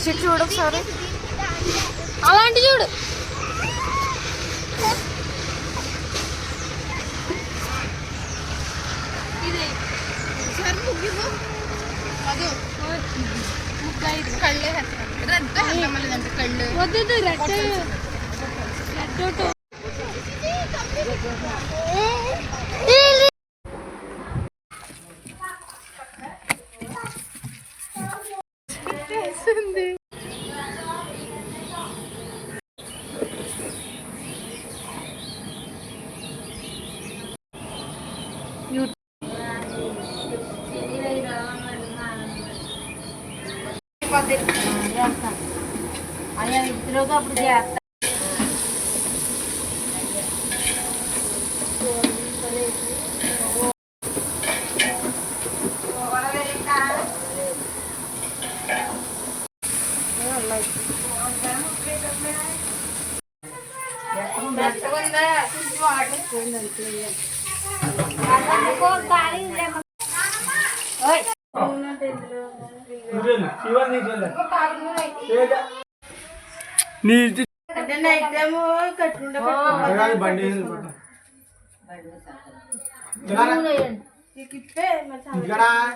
Sheet చూడు ఒకసారి, అలాంటి చూడు. వద్దు రెడ్ అయ్యా ఇద్దరుగా అప్పుడు చేస్తా.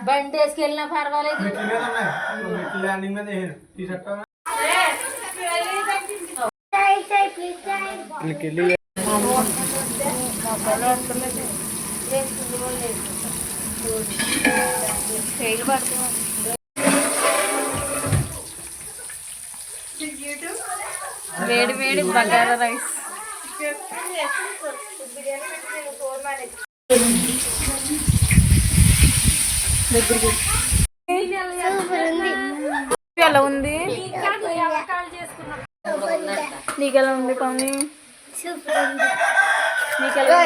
బండి వేసుకెళ్ళినా పర్వాలేదు. వేడి వేడి బగారా రైస్. ఎలా ఉంది నీకెలా ఉంది పని? నీకెలా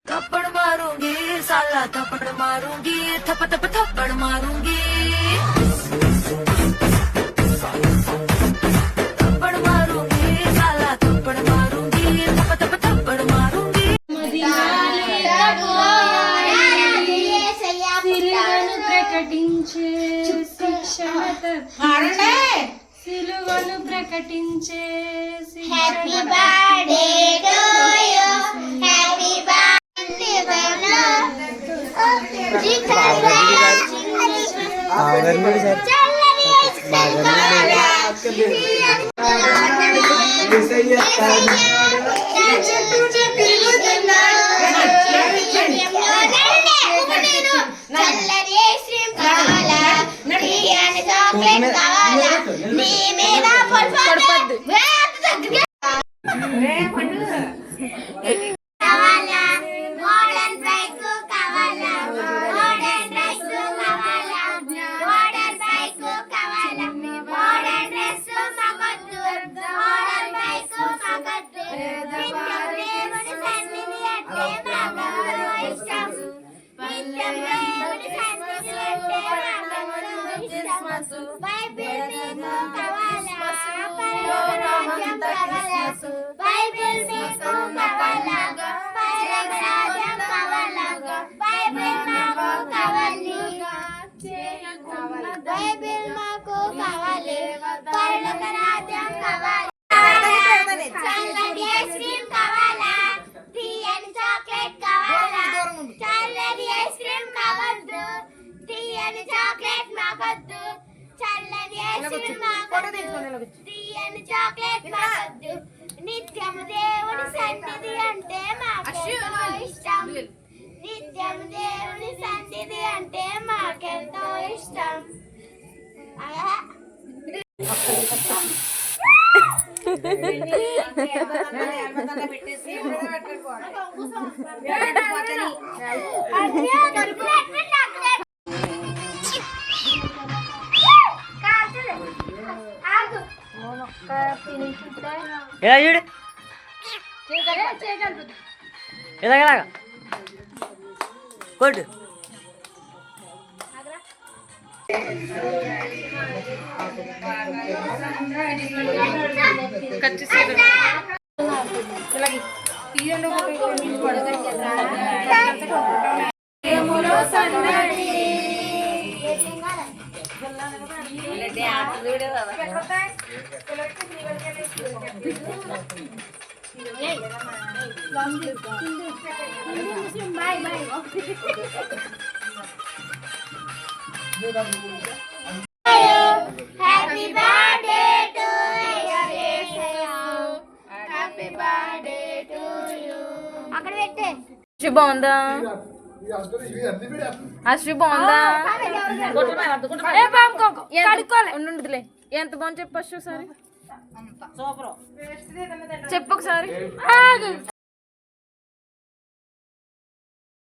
थप्पड़ मारूंगी साला, थप्पड़ मारूंगी, थप थप थप्पड़ मारूंगी, थप्पड़ मारूंगी साला, थप्पड़ मारूंगी, थप थप थप्पड़ मारूंगी. సిలువను ప్రకటించే happy birthday to you, happy birthday నిత్యము దేవుని సన్నిధి అంటే మాకెంతో ఇష్టం. నిత్యము దేవుని సన్నిధి అంటే మాకెంతో ఇష్టం. ఎలా చూడు ఎలాగలాగా కొట్టు. Happy birthday to happy birthday to you. అక్కడ పెట్టే అశ్వి బాగుందా? అశ్వి బాగుందా? ఉండులే. ఎంత బాగుంది చెప్పు అశ్వి ఒకసారి. చెప్పు ఒకసారి.